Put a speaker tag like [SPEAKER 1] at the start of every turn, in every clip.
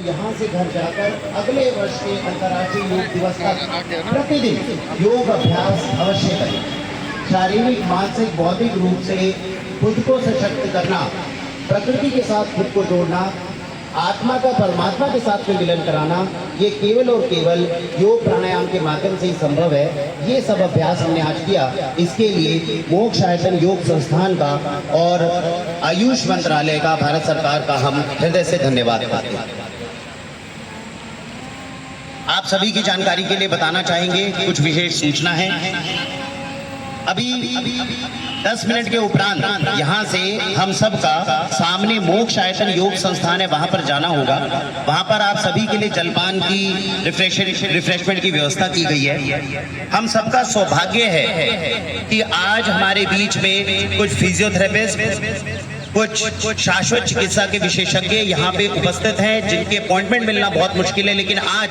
[SPEAKER 1] यहाँ से घर जाकर अगले वर्ष के अंतर्राष्ट्रीय योग दिवस तक प्रतिदिन योग अभ्यास अवश्य करें। शारीरिक, मानसिक, बौद्धिक रूप से खुद को सशक्त करना, प्रकृति के साथ खुद को जोड़ना, आत्मा का परमात्मा के साथ में मिलन कराना, ये केवल और केवल योग प्राणायाम के माध्यम से ही संभव है। ये सब अभ्यास हमने आज किया। इसके लिए मोक्ष आयतन योग संस्थान का और आयुष मंत्रालय का, भारत सरकार का हम हृदय से धन्यवाद करते हैं। आप सभी की जानकारी के लिए बताना चाहेंगे कुछ विशेष सूचना है। अभी 10 मिनट के उपरांत यहाँ से हम सब का सामने मोक्ष आयतन योग संस्थान है, वहाँ पर जाना होगा। वहाँ पर आप सभी के लिए जलपान की रिफ्रेशमेंट की व्यवस्था की गई है। हम सबका सौभाग्य है कि आज हमारे बीच में कुछ फिजियोथेरेपिस्ट, कुछ शाश्वत चिकित्सा के विशेषज्ञ यहाँ पे उपस्थित हैं, जिनके अपॉइंटमेंट मिलना बहुत मुश्किल है, लेकिन आज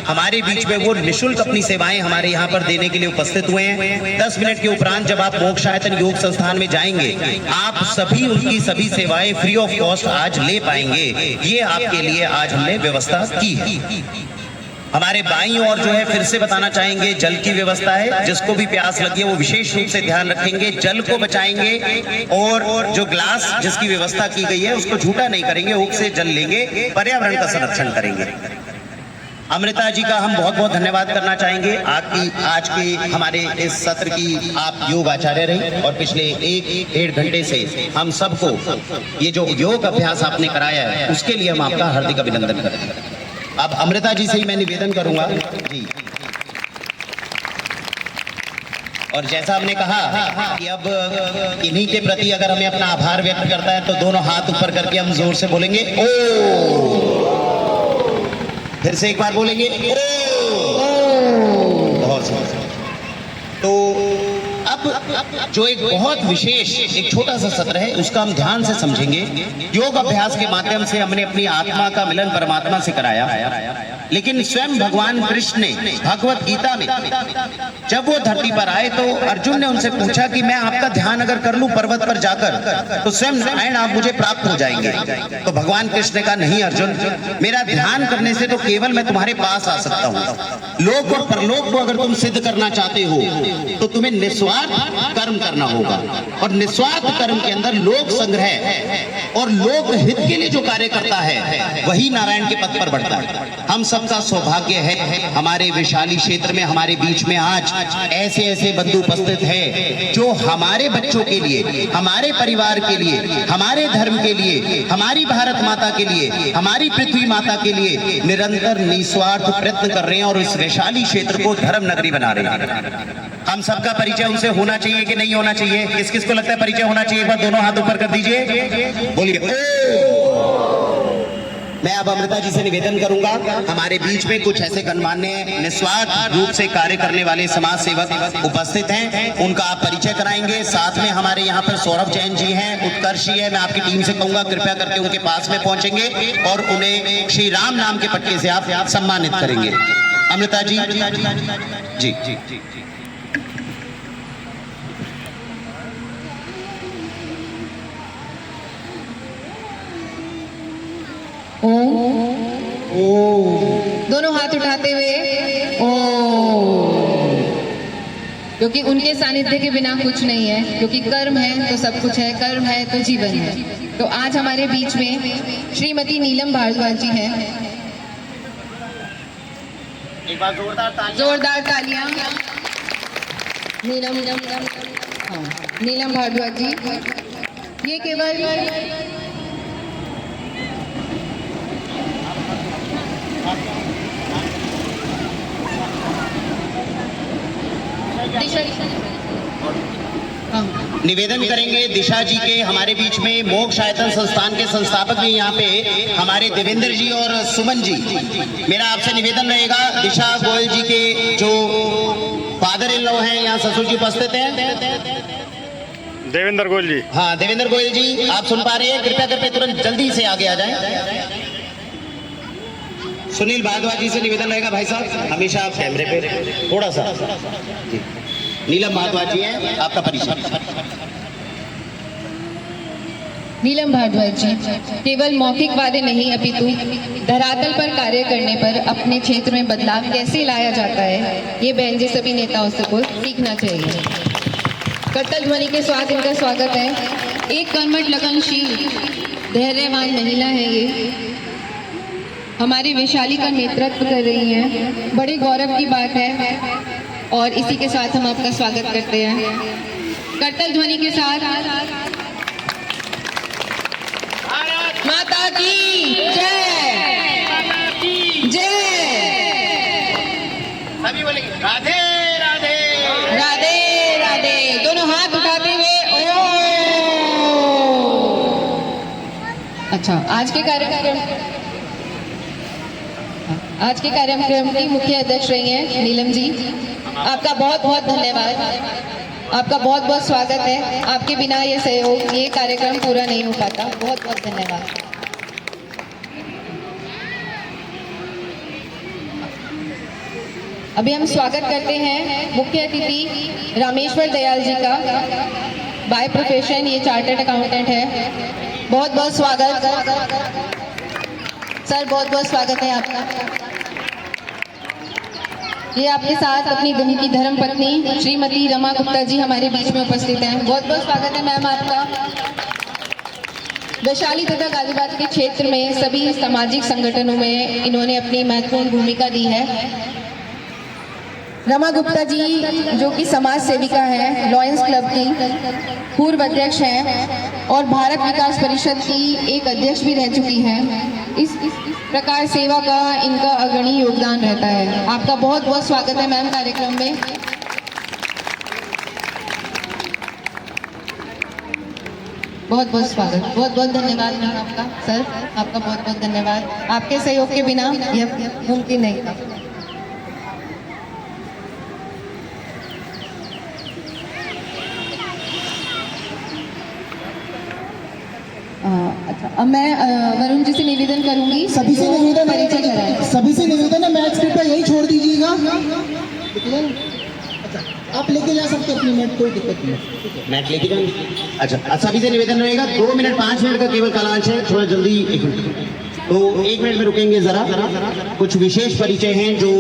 [SPEAKER 1] हमारे बीच में वो निःशुल्क अपनी सेवाएं हमारे यहाँ पर देने के लिए उपस्थित हुए हैं। 10 मिनट के उपरांत जब आप मोक्ष आयतन योग संस्थान में जाएंगे, आप सभी उनकी सभी सेवाएं फ्री ऑफ कॉस्ट आज ले पाएंगे। ये आपके लिए आज हमने व्यवस्था की है। हमारे बाईं ओर जो है, फिर से बताना चाहेंगे, जल की व्यवस्था है। जिसको भी प्यास लगी है वो विशेष रूप से ध्यान रखेंगे, जल को बचाएंगे और जो ग्लास जिसकी व्यवस्था की गई है उसको झूठा नहीं करेंगे, हुक से जल लेंगे, पर्यावरण का संरक्षण करेंगे। अमृता जी का हम बहुत बहुत धन्यवाद करना चाहेंगे। आज के हमारे इस सत्र की आप योग आचार्य रही और पिछले 1-1.5 घंटे से हम सबको ये जो योग अभ्यास आपने कराया है उसके लिए हम आपका हार्दिक अभिनंदन करते हैं। अब अमृता जी से ही मैं निवेदन करूंगा जी। और जैसा हमने कहा कि अब इन्हीं के प्रति अगर हमें अपना आभार व्यक्त करता है तो दोनों हाथ ऊपर करके हम जोर से बोलेंगे ओ। फिर से एक बार बोलेंगे ओ। बहुत तो अब जो एक बहुत विशेष एक छोटा सा सत्र है उसका हम ध्यान से समझेंगे। योग अभ्यास के माध्यम से हमने अपनी आत्मा का मिलन परमात्मा से कराया, लेकिन स्वयं भगवान कृष्ण ने भगवत गीता में जब वो धरती पर आए तो अर्जुन ने उनसे पूछा कि मैं आपका ध्यान अगर कर लूं पर्वत पर जाकर तो स्वयं नारायण आप मुझे प्राप्त हो जाएंगे। तो भगवान कृष्ण ने कहा नहीं अर्जुन, मेरा ध्यान करने से तो केवल मैं तुम्हारे पास आ सकता हूँ। लोक और परलोक को अगर तुम सिद्ध करना चाहते हो तो तुम्हें निस्वार्थ कर्म करना होगा, और निस्वार्थ कर्म के अंदर लोक संग्रह और लोक हित के लिए जो कार्य करता है वही नारायण के पद पर बढ़ता है। हम सबका सौभाग्य है हमारे विशाली क्षेत्र में हमारे बीच में आज ऐसे ऐसे बंधु उपस्थित हैं जो हमारे बच्चों के लिए, हमारे परिवार के लिए, हमारे धर्म के लिए, हमारी भारत माता के लिए, हमारी पृथ्वी माता के लिए निरंतर निस्वार्थ प्रयत्न कर रहे हैं और इस वैशाली क्षेत्र को धर्म नगरी बना रहे हैं। हम सबका परिचय उनसे होना चाहिए कि नहीं होना चाहिए? किस किस को लगता है परिचय होना चाहिए? एक बार दोनों हाथ ऊपर कर दीजिए, बोलिए। मैं अब अमृता जी से निवेदन करूंगा, हमारे बीच में कुछ ऐसे गणमान्य निस्वार्थ रूप से कार्य करने वाले समाज सेवक उपस्थित हैं, उनका आप परिचय कराएंगे। साथ में हमारे यहाँ पर सौरभ जैन जी हैं, उत्कर्ष जी है। मैं आपकी टीम से कहूंगा कृपया करके उनके पास में पहुंचेंगे और उन्हें श्री राम नाम के पट्टे से आप सम्मानित करेंगे। अमृता जी जी जी जी
[SPEAKER 2] दोनों हाथ उठाते हुए ओम, क्योंकि उनके सानिध्य के बिना कुछ नहीं है, क्योंकि कर्म है तो सब कुछ है, कर्म है तो जीवन है। तो आज हमारे बीच में श्रीमती नीलम भारद्वाज जी हैं।
[SPEAKER 1] एक बार
[SPEAKER 2] जोरदार तालियां। नीलम भारद्वाज जी, ये केवल
[SPEAKER 1] निवेदन करेंगे दिशा जी के हमारे बीच में मोक्ष आयतन संस्थान के संस्थापक भी यहाँ पे हमारे देवेंद्र जी और सुमन जी। मेरा आपसे निवेदन रहेगा, दिशा गोयल जी के जो फादर इन लॉ हैं यहाँ ससुर जी उपस्थित हैं।
[SPEAKER 3] देवेंद्र गोयल जी।
[SPEAKER 1] हाँ देवेंद्र गोयल जी, आप सुन पा रहे हैं? कृपया करके तुरंत जल्दी से आगे आ जाएं। सुनील भारद्वाज जी से निवेदन रहेगा, भाई साहब हमेशा आप कैमरे पे थोड़ा सा जी। नीलम भारद्वाज जी हैं, आपका परिचय।
[SPEAKER 2] नीलम भारद्वाज जी केवल मौखिक वादे नहीं अपितु धरातल पर कार्य करने पर अपने क्षेत्र में बदलाव कैसे लाया जाता है, ये बहन जी सभी नेताओं से को सीखना चाहिए। करतल ध्वनि के साथ इनका स्वागत है। एक कर्मठ लगनशील धैर्यवान महिला है ये, हमारी वैशाली का नेतृत्व कर रही हैं, बड़े गौरव की बात है। और इसी के साथ हम आपका स्वागत करते हैं करतल ध्वनि के साथ। माता की जय, जय।
[SPEAKER 1] सभी बोलेंगे राधे राधे
[SPEAKER 2] राधे राधे, दोनों हाथ उठाते हुए ओ। अच्छा, आज के कार्यक्रम की मुख्य अध्यक्ष रही हैं नीलम जी। आपका बहुत बहुत धन्यवाद, आपका बहुत बहुत स्वागत है। आपके बिना ये सहयोग, ये कार्यक्रम पूरा नहीं हो पाता। बहुत बहुत धन्यवाद। अभी हम स्वागत करते हैं मुख्य अतिथि रामेश्वर दयाल जी का। बाय प्रोफेशन ये चार्टर्ड अकाउंटेंट है। बहुत बहुत स्वागत सर, बहुत बहुत स्वागत है आपका। ये आपके साथ अपनी उनकी धर्म पत्नी श्रीमती रमा गुप्ता जी हमारे बीच में उपस्थित हैं। बहुत बहुत स्वागत है मैम आपका। वैशाली तथा गाजियाबाद के क्षेत्र में सभी सामाजिक संगठनों में इन्होंने अपनी महत्वपूर्ण भूमिका दी है। रमा गुप्ता जी जो कि समाज सेविका हैं, लॉयंस क्लब की पूर्व अध्यक्ष हैं और भारत विकास परिषद की एक अध्यक्ष भी रह चुकी हैं। इस प्रकार सेवा का इनका अग्रणी योगदान रहता है। आपका बहुत बहुत स्वागत है मैम कार्यक्रम में। बहुत बहुत स्वागत, बहुत बहुत धन्यवाद मैम आपका। सर आपका बहुत बहुत धन्यवाद, आपके सहयोग के बिना यह मुमकिन नहीं था। अच्छा, अब मैं वरुण जी से निवेदन करूंगी,
[SPEAKER 3] सभी से निवेदन
[SPEAKER 2] परिचय कराएं।
[SPEAKER 3] सभी से निवेदन है, मैच कृपया यही छोड़ दीजिएगा। अच्छा, आप लेके जा सकते हैं अपनी मैट, कोई दिक्कत नहीं।
[SPEAKER 1] मैच लेके जाएंगे। अच्छा, सभी से निवेदन रहेगा 2 मिनट 5 मिनट का केवल कालांश है, थोड़ा जल्दी 1 मिनट, तो 1 मिनट में रुकेंगे जरा। कुछ विशेष परिचय हैं जो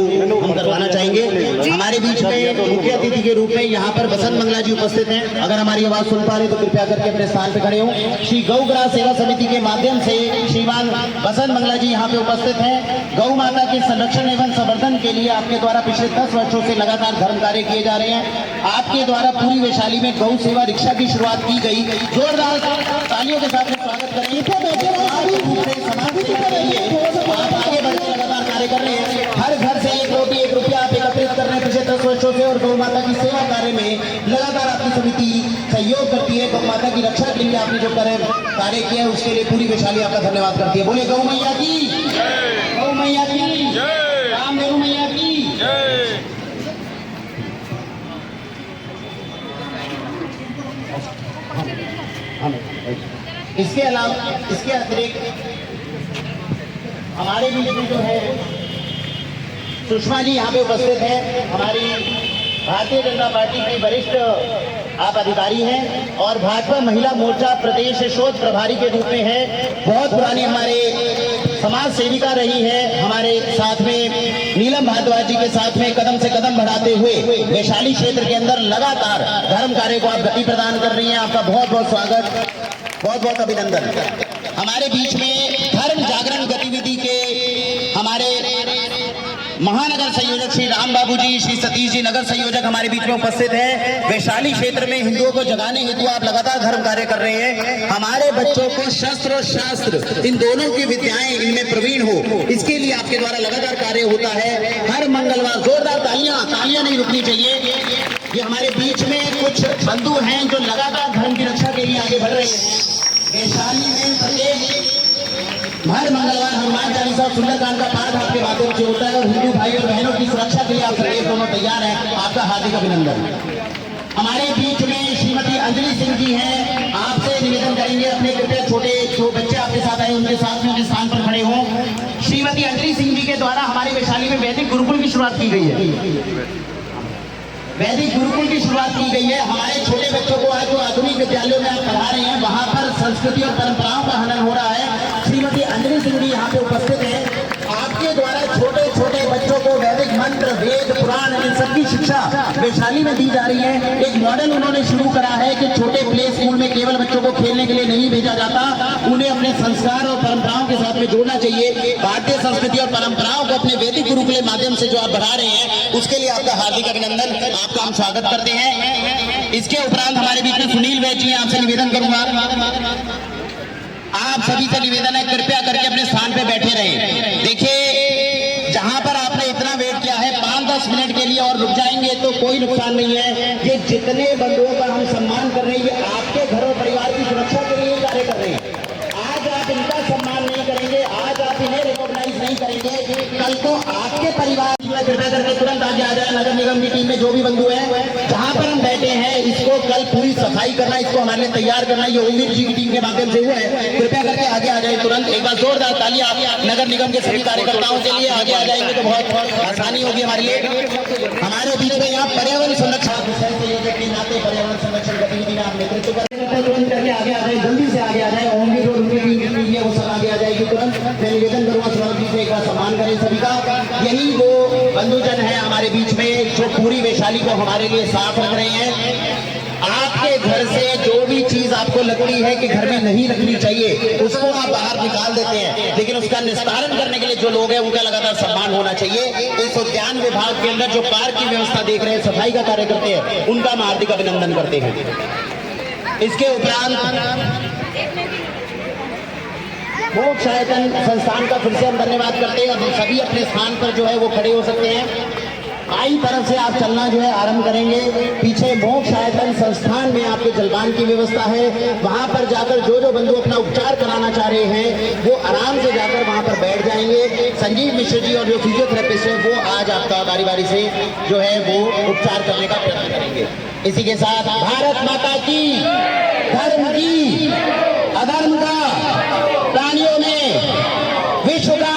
[SPEAKER 1] हम करवाना चाहेंगे। हमारे बीच में मुख्य अतिथि के रूप में यहाँ पर बसंत मंगला जी उपस्थित हैं। अगर हमारी आवाज सुन पा रहे तो कृपया करके अपने स्थान पे खड़े हों। श्री गौग्रास सेवा समिति के माध्यम से श्रीमान बसंत मंगला जी यहाँ पे उपस्थित हैं। गौ माता के संरक्षण एवं संवर्धन के लिए आपके द्वारा पिछले 10 वर्षों से लगातार धर्म कार्य किए जा रहे हैं। आपके द्वारा पूरी वैशाली में गौ सेवा रिक्शा की शुरुआत की गई। जोरदार तालियों के साथ स्वागत करेंगे। आप आगे बढ़कर लगातार कार्य कर रहे हैं। हर घर से 1 रोटी 1 रुपया आप एकत्रित कर रहे हैं पिछले 10 वर्षों से, और गौ माता की सेवा कार्य में लगातार आपकी समिति सहयोग करती है। गौ माता की रक्षा के लिए आपने जो कार्य किया है उसके लिए पूरी वैशाली आपका धन्यवाद करती है। बोले गौ मैया की, गौ मैया की, रामदेव मैया की। इसके अलावा, इसके अतिरिक्त हमारे बीच में जो है सुषमा जी यहाँ पे उपस्थित है। हमारी भारतीय जनता पार्टी की वरिष्ठ आप अधिकारी हैं और भाजपा महिला मोर्चा प्रदेश शोध प्रभारी के रूप में है। बहुत पुरानी हमारे समाज सेविका रही है। हमारे साथ में नीलम भारद्वाज जी के साथ में कदम से कदम बढ़ाते हुए वैशाली क्षेत्र के अंदर लगातार धर्म कार्य को आप गति प्रदान कर रही हैं। आपका बहुत बहुत स्वागत, बहुत बहुत अभिनंदन। हमारे बीच में धर्म जागरण गतिविधि के हमारे महानगर संयोजक श्री राम बाबू जी, श्री सतीश जी नगर संयोजक हमारे बीच में उपस्थित है। वैशाली क्षेत्र में हिंदुओं को जगाने हेतु आप लगातार धर्म कार्य कर रहे हैं। हमारे बच्चों को शस्त्र और शास्त्र इन दोनों की विद्याएं इनमें प्रवीण हो, इसके लिए आपके द्वारा लगातार कार्य होता है। हर मंगलवार जोरदार तालियां नहीं रुकनी चाहिए। ये हमारे बीच में कुछ बंधु हैं जो लगातार धर्म की रक्षा के लिए आगे बढ़ रहे हैं। वैशाली में प्रत्येक हर मंगलवार हनुमान चालीसा और सुंदरकांड का पाठ आपके माध्यम से होता है और हिंदू भाई और बहनों की सुरक्षा के लिए आप सभी दोनों तैयार हैं। आपका हार्दिक अभिनंदन। हमारे बीच में श्रीमती अंजलि सिंह जी हैं। आपसे निवेदन करेंगे अपने कृपया छोटे जो बच्चे आपके साथ आए उनके साथ में उनके स्थान पर खड़े हों। श्रीमती अंजलि सिंह जी के द्वारा हमारी वैशाली में वैदिक गुरुकुल की शुरुआत की गई है। वैदिक गुरुकुल की शुरुआत की गई है। हमारे छोटे बच्चों को आज जो आधुनिक विद्यालयों में आप पढ़ा रहे हैं, वहां पर संस्कृति और परंपराओं का हनन हो रहा है। श्रीमती अंजलि सिंह जी यहाँ पे उपस्थित हैं। आपके द्वारा छोटे छोटे बच्चों को वैदिक मंत्र, वेद, पुराण, इन सबकी शिक्षा वैशाली में दी जा रही है। एक मॉडल उन्होंने शुरू करा है कि छोटे प्ले स्कूल में केवल बच्चों को खेलने के लिए नहीं भेजा जाता, उन्हें अपने संस्कार और परंपराओं के साथ में जोड़ना चाहिए। भारतीय संस्कृति और परंपराओं को अपने वैदिक गुरुकुल के माध्यम से जो आप बढ़ा रहे हैं, उसके लिए आपका हार्दिक अभिनंदन, आपका हम स्वागत करते हैं। इसके उपरांत हमारे बीच में सुनील वैद जी, आपसे निवेदन करूंगा, आप सभी से निवेदन है कृपया करके अपने स्थान पे बैठे रहें। देखिए, जहां पर आपने इतना वेट किया है 5-10 मिनट के लिए और रुक जाएंगे तो कोई नुकसान नहीं है। ये जितने बंधुओं का हम सम्मान कर रहे हैं, ये आपके घर और परिवार की सुरक्षा के लिए कार्य कर रहे हैं। आज आप इनका सम्मान नहीं करेंगे, आज आप इन्हें रिकॉग्नाइज नहीं करेंगे, कल को आपके परिवार में कृपया करके तुरंत आगे आ जाए। नगर निगम की टीम में जो भी बंधु है, जहां पर हम बैठे हैं, इसको कल पूरी सफाई करना, इसको हमारे लिए तैयार करना, ये ओमवीर जी की टीम के माध्यम से हुआ है। कृपया करके आगे आ जाए तुरंत। एक बार जोरदार तालियां नगर निगम के सभी कार्यकर्ताओं के लिए। आगे आ जाएंगे तो बहुत आसानी होगी हमारे लिए। हमारे बीच में यहाँ पर्यावरण संरक्षण के नाते पर्यावरण संरक्षण गतिविधि में आप नेतृत्व करेंगे, तुरंत करके आगे आ जाए, जल्दी से आगे आ जाए। ओमवीर और उनकी टीम है, वो सब आगे आ जाएगी तुरंत। मैं निवेदन करूंगा सौरभ जी से एक बार सम्मान करें सभी का। यही वो बंधुजन है हमारे बीच में जो पूरी वैशाली को हमारे लिए साफ रख रहे हैं। आपके घर से जो भी चीज आपको लगती है कि घर में नहीं रखनी चाहिए, उसको आप बाहर निकाल देते हैं, लेकिन उसका निस्तारण करने के लिए जो लोग हैं उनका लगातार सम्मान होना चाहिए। इस उद्यान विभाग के अंदर जो पार्क की व्यवस्था देख रहे हैं, सफाई का कार्य करते हैं, उनका हम हार्दिक अभिनंदन करते हैं। इसके उपरांत मोक्ष आयतन संस्थान का फिर से हम धन्यवाद करते हैं। अब सभी अपने स्थान पर जो है वो खड़े हो सकते हैं। बाई तरफ से आप चलना जो है आरंभ करेंगे। पीछे मोक्ष आयतन संस्थान में आपके जलपान की व्यवस्था है। वहां पर जाकर जो जो बंधु अपना उपचार कराना चाह रहे हैं, वो आराम से जाकर वहां पर बैठ जाएंगे। संजीव मिश्र जी और जो फिजियोथेरेपिस्ट है, वो आज आपका बारी बारी से जो है वो उपचार करने का प्रयत्न करेंगे। इसी के साथ भारत माता की, धर्म की, अधर्म का, प्राणियों में, विश्व का,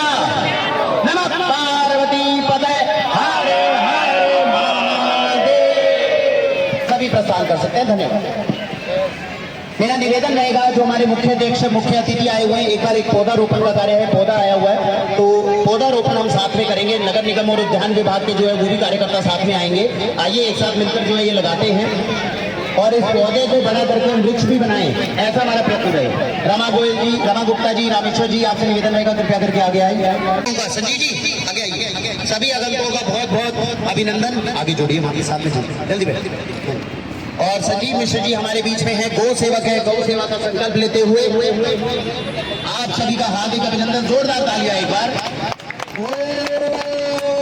[SPEAKER 1] नमः पार्वती पते, हरे हरे महादेव। सभी प्रस्थान कर सकते हैं। धन्यवाद। मेरा निवेदन रहेगा, जो हमारे मुख्य अध्यक्ष, मुख्य अतिथि आए हुए हैं, एक बार एक पौधा रोपण का कार्य है, पौधा आया हुआ है, तो पौधा रोपण हम साथ में करेंगे। नगर निगम और उद्यान विभाग के जो है वो भी कार्यकर्ता साथ में आएंगे। आइए एक साथ मिलकर जो है ये लगाते हैं और इस पौधे को बड़ा करके हम वृक्ष भी बनाएं, ऐसा हमारा प्रयत्न रहे। रमा गोयल जी, रमा गुप्ता जी, रामेश्वर जी, आपसे निवेदन रहेगा कृपया करके आगे आइए। संजीव जी आगे आइए। सभी आगंतुकों का बहुत बहुत अभिनंदन। आगे जोड़िए, हमारे साथ में जल्दी बैठिए। और संजीव मिश्र जी हमारे बीच में है, गौ सेवक है, गौ सेवा का संकल्प लेते हुए आप सभी का हार्दिक अभिनंदन। जोरदार तालियां एक बार।